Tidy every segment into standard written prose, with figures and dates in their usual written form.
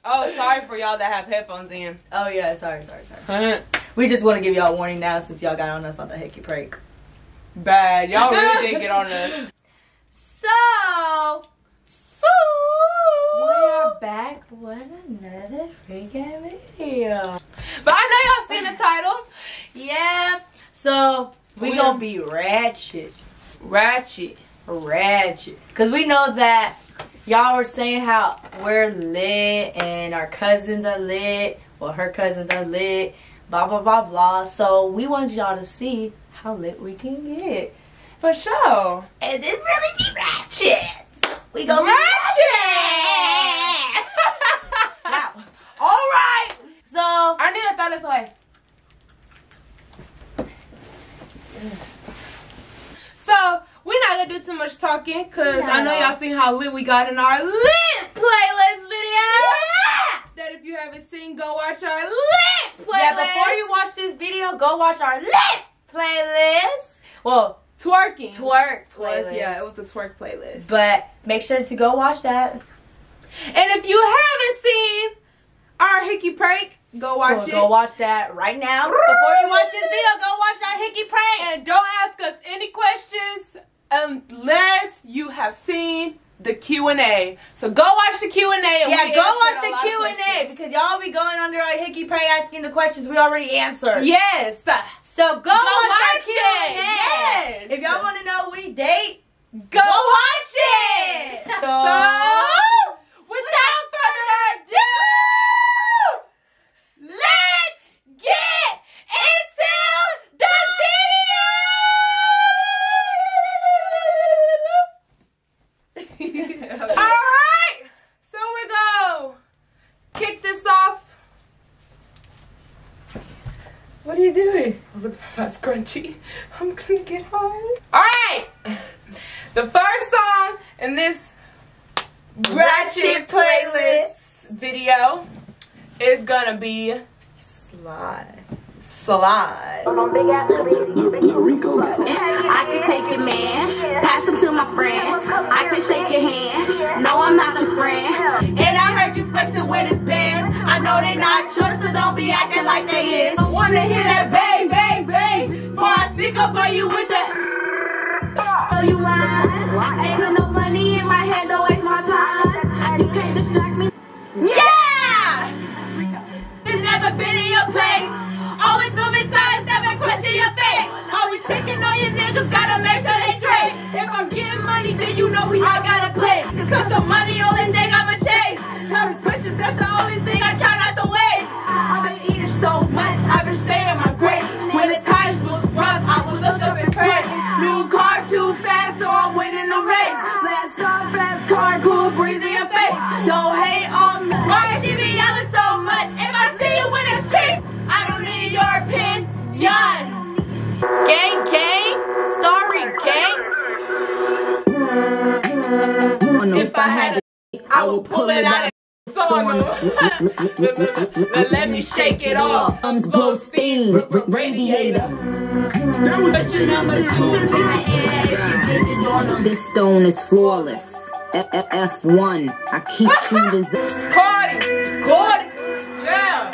Oh, sorry for y'all that have headphones in. Oh yeah, sorry. We just want to give y'all a warning now since y'all got on us on the hickey prank. Bad. Y'all really did get on us. So we are back with another freaking video. But I know y'all seen the title. Yeah. So we gonna be ratchet. Cause we know that y'all were saying how we're lit and our cousins are lit. Well, her cousins are lit. Blah blah blah blah. So we want y'all to see how lit we can get. For sure. And it really be ratchet. We go ratchet. Now, all right. So I need to throw this away. So we're not gonna do too much talking because I know y'all seen how lit we got in our lit playlist video. Yeah! That if you haven't seen, go watch our lit playlist. Yeah, before you watch this video, go watch our lit playlist. Well, twerk playlist. Yeah, it was the twerk playlist. But make sure to go watch that. And if you haven't seen our hickey prank, go watch it. Go watch that right now. Before you watch this video, go watch our hickey prank. And don't ask us any questions unless you have seen the Q&A. So go watch the Q&A. Yeah, go watch the Q&A because y'all be going under our hickey prank asking the questions we already answered. Yes. So go watch that Q&A. Yes. If y'all want to know we date, go watch it. So without further ado, let's get into the video. Alright, so we're gonna kick this off. What are you doing? I was looking for my scrunchie. I'm gonna get home. Alright, the first song in this Ratchet playlist video is gonna be Slide. I can take your man, pass him to my friends. I can shake your hand. No, I'm not your friend. And I heard you flexing with his bands. I know they not yours, so don't be acting like they is. I wanna hear that bang, bang, bang. Before I speak up on you with that. So you lying. Ain't got no money in my head, don't waste my time. You can't distract me. Yeah! You've never been in your place. Always moving silence, never question your face. Always checking on your niggas, gotta make sure they straight. If I'm getting money, then you know we all gotta play. Cause the money, only thing I'ma chase. Tell these bitches, that's the only thing I try not to waste. I've been eating so much, I've been saying my grace. When the times was rough, I would look up and pray. New car too fast, so I'm winning the race. Fast car, fast car, cool breeze in your face. Don't hate on me. Why she be yelling so much? If I see you in the street, I don't need your opinion. gang, story gang. If I had I will pull it out and song. Let me shake it off. Blow steam, radiator. But your number 2 in the air if you didn't know them. This stone is flawless. F1. I keep shooting. Cardi. Yeah.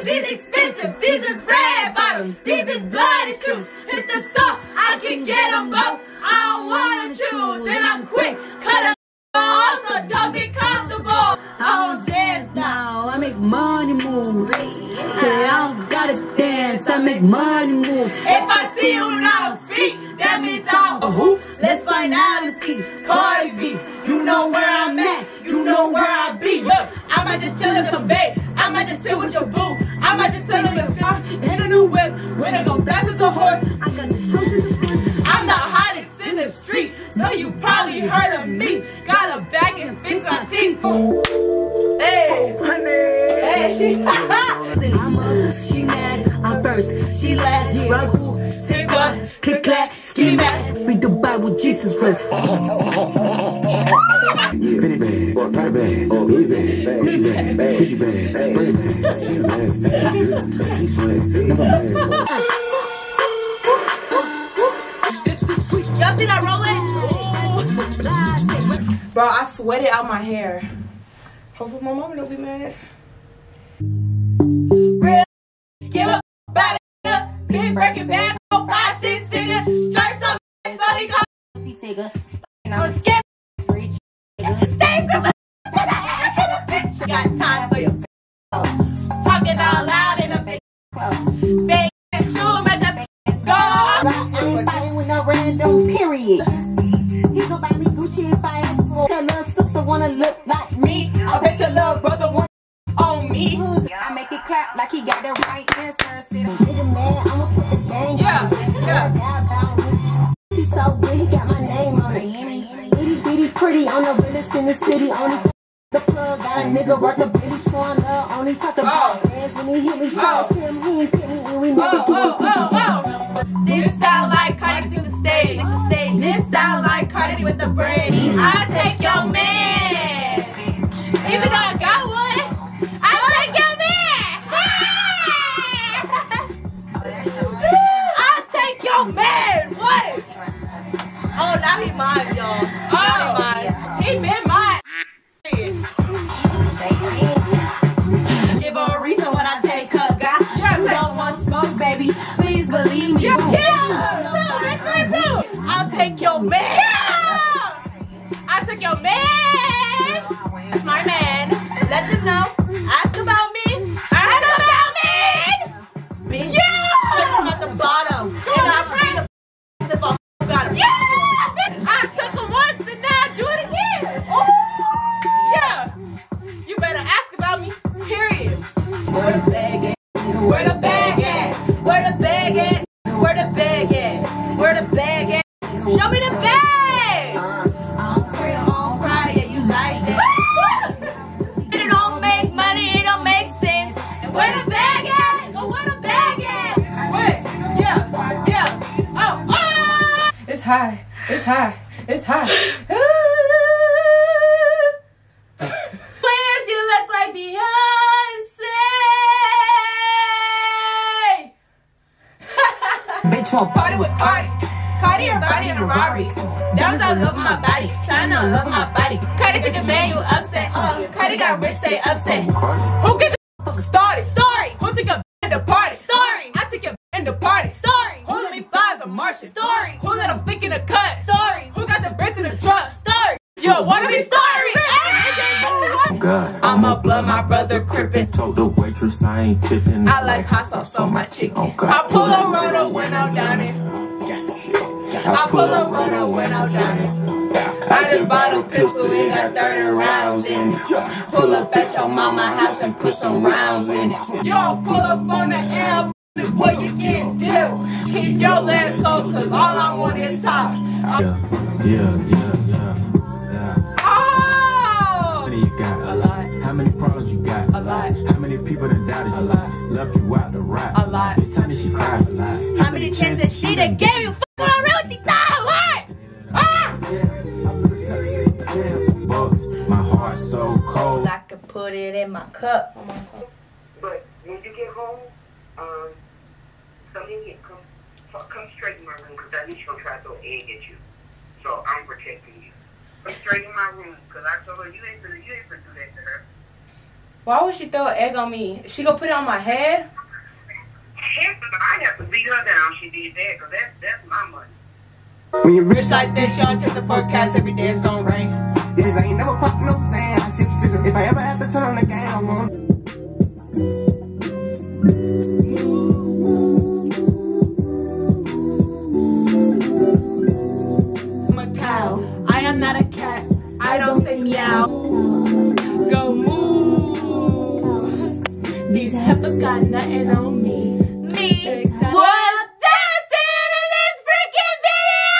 These expensive, these is red bottoms, these is bloody shoes. Hit the stop, I can get them both. I don't wanna choose, then I'm quick. Cut them off, so don't get comfortable. I don't dance now, I make money moves. Say I don't gotta dance, I make money moves. if I see you not speak, that means I'm a who? Let's find out and see. Cardi B, you know where I'm at, you know where I be. Look, I might just chill in some babe, I might just chill with your boo. I might just sit on your car in a new whip. When I go fast as a horse, I got the truth in the front. I'm the hottest in the street. No, you probably heard of me. Got a bag and fix my teeth. Hey, hey, she I'm up, she mad, I'm first, she last. Rubble, Say what? click clack, ski mask. Read the Bible, Jesus with. Penny bag, powder bag, baby bag, Gucci bag, Gucci bag, money bag, never bag. Y'all see that Rolex? Bro, I sweated out my hair. Hopefully my mama don't be mad. Real give up about it. Big breaking bad for 5, 6 figures. Stripes on my so he got figure. I'm scared. Same group of got time for your talking out loud in a big big shoe, make that go. I ain't fighting with no random period. He gon' buy me Gucci if I ask for. Your little sister wanna look like me. I bet your little brother want on me. I make it clap like he got the right answer. Nigga mad, I'ma put the gang Yeah. He's so good, he got my name on it. Itty bitty pretty on the realest in the city. Only the plug got a nigga worth a billy showing love. Only talk about ass when he hit me. Charles him, he ain't hit me, and we never do it. This sound like Cardi to the stage. This sound like Cardi with the brain. I take your man. Even though I got one, I take your man. I take your man. What? Oh, now he mine, y'all. Oh, he been mine. Give her a reason when I take her, guy. You don't want smoke, baby. Please believe me. I'll take your man. I'll take your man. That's my man. Let them know. Ask about me. Ask about me. Bitch. Yeah. I'm at the bottom. And I'm free if I got him. Yeah. I took him once and now I do it again. Oh. Yeah. You better ask about me. Period. Where the bag at? Where the bag at? Where the bag at? Where the bag at? Where the bag at? Show me the bag! On cry, yeah, you like that. It don't make money, it don't make sense. Where the bag at? Go where the bag at? Wait, yeah. Oh. It's high. It's high. It's high. Plans, you look like Beyonce. Bitch won't Party with Cardi. Cardi or body in a Rari. Diamonds all over my body. Shine all over my body. Cardi took a man, you upset. Cardi got rich, they upset. Who get the started? Story. Who took a in the party? Story. I took a in the party. Story. Who let me fly as a Martian? Story. Who let him flick in the cut? Story. Who got the bricks in the truck? Story. Yo, wanna be story? God, I'ma blood my brother crippin'. Told the waitress I ain't tipping. I like hot sauce on my chicken. Oh, God. I pull a rotor when I'm down it. I pull a rotor when I'm down it. I just bought a pistol, it got 30 rounds in it. Pull up at your mama house and put some rounds in it. Yo, pull up on the air, what you can do. Keep your legs closed, cause all I want is top. Yeah. Oh! How many you got? A lot. How many problems you got? A lot. How many people that doubted you? A lot. Left you out to rot? A lot. Every time that she cried a lot. How many chances she done gave you? Fuck on real with you thought? What? Ah! Bucks, my heart so cold. I could put it in my cup. But when you get home, come in here, come straight in my room, because I knew she gonna try to throw an egg at you. So I'm protecting you. Come straight in my room, because I told her you ain't gonna do that to her. Why would she throw an egg on me? She gonna put it on my head? Heck, I have to beat her down. She did that, because that's my money. When you're Rich like this, y'all check the forecast, every day it's gonna rain. bitches ain't never pop no sand. I sip scissors. If I ever have to turn the game, I'm gonna. I'm a cow. I am not a cat. I don't say meow. Go moo. These heifers got nothing on me. What? That's it in this freaking video!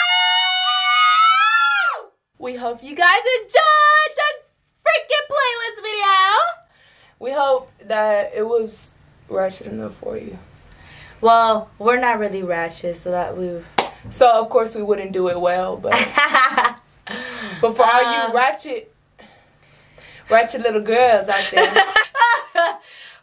We hope you guys enjoyed the freaking playlist video. We hope that it was ratchet enough for you. Well, we're not really ratchet, so that we... So, of course, we wouldn't do it well, but... But for all you ratchet little girls out there.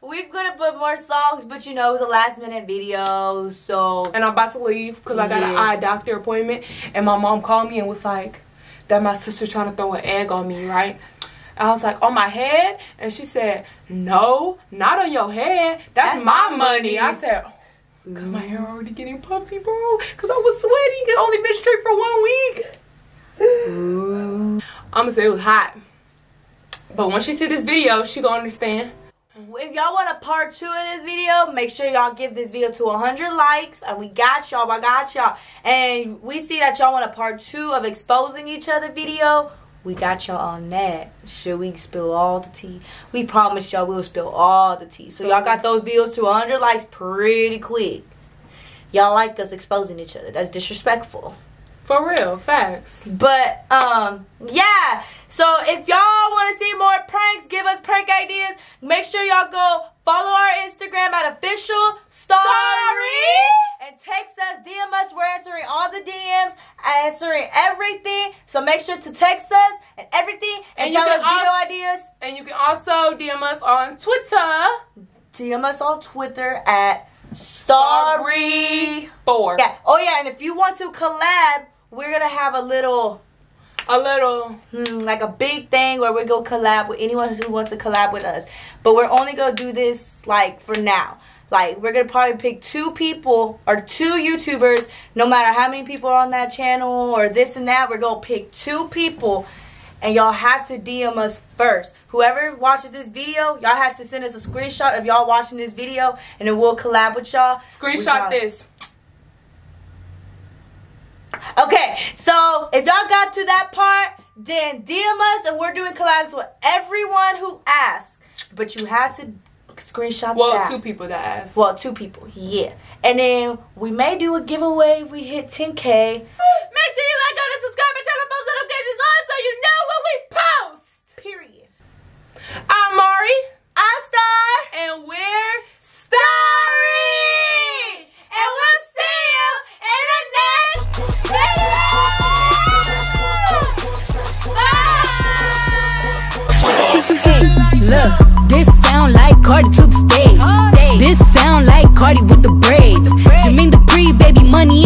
We're gonna put more songs, but you know, it was a last minute video, so... And I'm about to leave because I got an eye doctor appointment. And my mom called me and was like, that my sister trying to throw an egg on me, right? I was like, on my head? And she said, no, not on your head. That's my money. I said, because my hair already getting puffy, bro. Because I was sweating. It only been straight for 1 week. I'm going to say it was hot. But when she see this video, she going to understand. If y'all want a part 2 of this video, make sure y'all give this video to 100 likes. And we got y'all. I got y'all. And we see that y'all want a part 2 of exposing each other video. We got y'all on that. Should we spill all the tea? We promise y'all we'll spill all the tea. So y'all got those videos to 100 likes pretty quick. Y'all like us exposing each other. That's disrespectful. For real, facts. But, yeah. So if y'all want to see more pranks, give us prank ideas, make sure y'all go follow our Instagram at official story. And text us, DM us. We're answering all the DMs, answering everything. So make sure to text us and everything. And tell us video ideas. And you can also DM us on Twitter. DM us on Twitter at Story4. Yeah. Oh, yeah. And if you want to collab, we're going to have a little, like a big thing where we're going to collab with anyone who wants to collab with us. But we're only going to do this, like, for now. Like, we're going to probably pick 2 people or 2 YouTubers, no matter how many people are on that channel or this and that. We're going to pick 2 people, and y'all have to DM us first. Whoever watches this video, y'all have to send us a screenshot of y'all watching this video, and then we'll collab with y'all. Screenshot this. Okay, so if y'all got to that part, then DM us, and we're doing collabs with everyone who asks. But you have to screenshot that. Well, 2 people that asked. Well, 2 people, yeah. And then we may do a giveaway if we hit 10K. Make sure you like, comment, subscribe, and turn on post notifications on so you know when we post. Period. I'm Mari. I'm Star. And we're Story. And we'll see you in the next video. Hey, look, this sound like Cardi to the stage. This sound like Cardi with the braids. Jermaine the pre, baby money.